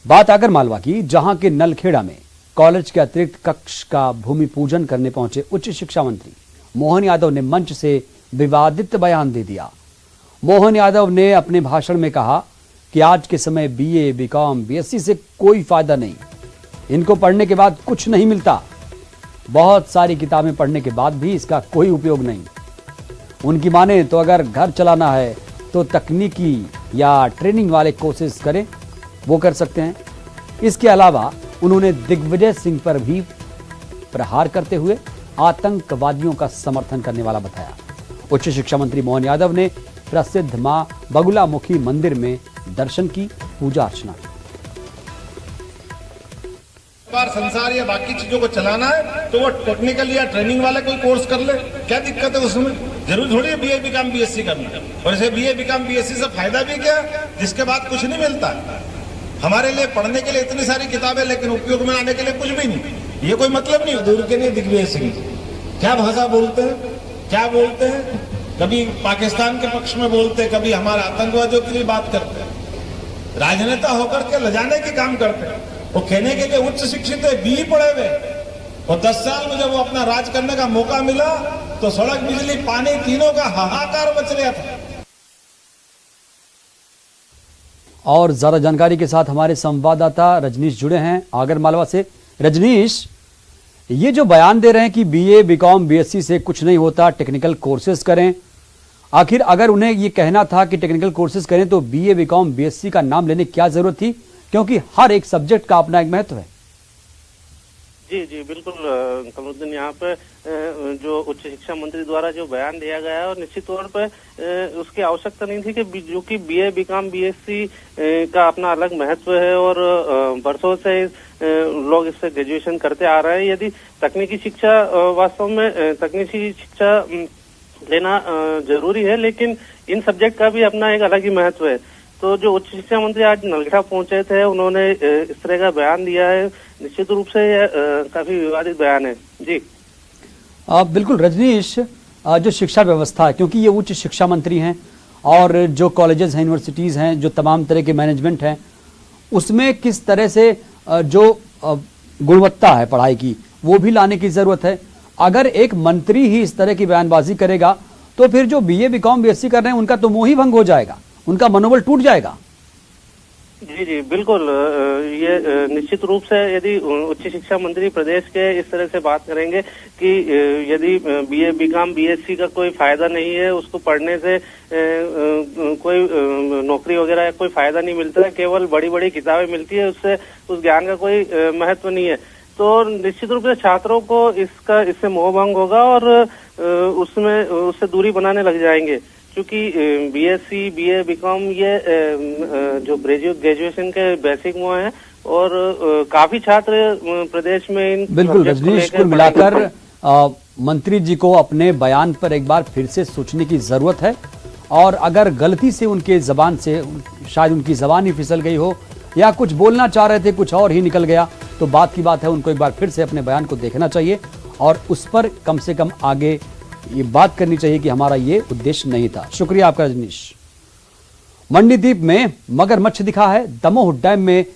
बात आगर मालवा की, जहां के नलखेड़ा में कॉलेज के अतिरिक्त कक्ष का भूमि पूजन करने पहुंचे उच्च शिक्षा मंत्री मोहन यादव ने मंच से विवादित बयान दे दिया। मोहन यादव ने अपने भाषण में कहा कि आज के समय बीए, बीकॉम, बीएससी से कोई फायदा नहीं, इनको पढ़ने के बाद कुछ नहीं मिलता। बहुत सारी किताबें पढ़ने के बाद भी इसका कोई उपयोग नहीं। उनकी माने तो अगर घर चलाना है तो तकनीकी या ट्रेनिंग वाले कोर्सेज करें, वो कर सकते हैं। इसके अलावा उन्होंने दिग्विजय सिंह पर भी प्रहार करते हुए आतंकवादियों का समर्थन करने वाला बताया। उच्च शिक्षा मंत्री मोहन यादव ने प्रसिद्ध मां बगुलामुखी मंदिर में दर्शन की, पूजा अर्चना की। संसार या बाकी चीजों को चलाना है तो वो टेक्निकल या ट्रेनिंग वाला कोई कोर्स कर ले, क्या दिक्कत है उसमें? जरूर थोड़ी है बीए बीकॉम बीएससी करना। और इसे बीए बीकॉम बीएससी से फायदा भी क्या, जिसके बाद कुछ नहीं मिलता। हमारे लिए पढ़ने के लिए इतनी सारी किताबें, लेकिन उपयोग में आने के लिए कुछ भी नहीं। ये कोई मतलब नहीं। दूर के नहीं दिग्विजय सिंह क्या भाषा बोलते हैं, क्या बोलते हैं, कभी पाकिस्तान के पक्ष में बोलते हैं, कभी हमारे आतंकवादियों की भी बात करते हैं। राजनेता होकर के लजाने के काम करते हैं। वो कहने के लिए उच्च शिक्षित है, बीई पढ़े हुए, और 10 साल में जब वो अपना राज करने का मौका मिला तो सड़क, बिजली, पानी तीनों का हाहाकार मच रहा था। और ज्यादा जानकारी के साथ हमारे संवाददाता रजनीश जुड़े हैं आगर मालवा से। रजनीश, ये जो बयान दे रहे हैं कि बीए, बीकॉम, बीएससी से कुछ नहीं होता, टेक्निकल कोर्सेज करें, आखिर अगर उन्हें ये कहना था कि टेक्निकल कोर्सेज करें तो बीए, बीकॉम, बीएससी का नाम लेने की क्या जरूरत थी? क्योंकि हर एक सब्जेक्ट का अपना एक महत्व है। जी बिल्कुल कमरुद्दीन, यहाँ पे जो उच्च शिक्षा मंत्री द्वारा जो बयान दिया गया है, और निश्चित तौर पे उसकी आवश्यकता नहीं थी कि जो कि बीए, बीकॉम, बीएससी का अपना अलग महत्व है और बरसों से लोग इससे ग्रेजुएशन करते आ रहे हैं। यदि तकनीकी शिक्षा, वास्तव में तकनीकी शिक्षा लेना जरूरी है, लेकिन इन सब्जेक्ट का भी अपना एक अलग ही महत्व है। तो जो उच्च शिक्षा मंत्री आज नलखेड़ा पहुंचे थे, उन्होंने इस तरह का बयान दिया है। निश्चित रूप से काफी विवादित बयान है। जी बिल्कुल रजनीश, जो शिक्षा व्यवस्था है, क्योंकि ये उच्च शिक्षा मंत्री हैं और जो कॉलेजेस हैं, यूनिवर्सिटीज हैं, जो तमाम तरह के मैनेजमेंट हैं, उसमें किस तरह से जो गुणवत्ता है पढ़ाई की, वो भी लाने की जरूरत है। अगर एक मंत्री ही इस तरह की बयानबाजी करेगा तो फिर जो बीए, बीकॉम, बीएससी कर रहे हैं उनका तो मोह ही भंग हो जाएगा, उनका मनोबल टूट जाएगा। जी बिल्कुल, ये निश्चित रूप से यदि उच्च शिक्षा मंत्री प्रदेश के इस तरह से बात करेंगे कि यदि बीए, बीकॉम, बीएससी का कोई फायदा नहीं है, उसको पढ़ने से कोई नौकरी वगैरह कोई फायदा नहीं मिलता है, केवल बड़ी बड़ी किताबें मिलती है, उससे उस ज्ञान का कोई महत्व नहीं है, तो निश्चित रूप से छात्रों को इससे मोह भंग होगा और उससे दूरी बनाने लग जाएंगे। क्योंकि बीएससी, बीए, बीकॉम ये जो ग्रेजुएशन के बेसिक वो हैं और काफी छात्र प्रदेश में इन बिल्कुल रजनीश, कुल मिलाकर मंत्री जी को अपने बयान पर एक बार फिर से सोचने की जरूरत है। और अगर गलती से उनके जबान से शायद उनकी जबान ही फिसल गई हो या कुछ बोलना चाह रहे थे, कुछ और ही निकल गया, तो बात की बात है, उनको एक बार फिर से अपने बयान को देखना चाहिए और उस पर कम से कम आगे ये बात करनी चाहिए कि हमारा ये उद्देश्य नहीं था। शुक्रिया आपका रजनीश। मंडीदीप में मगरमच्छ दिखा है, दमोह डैम में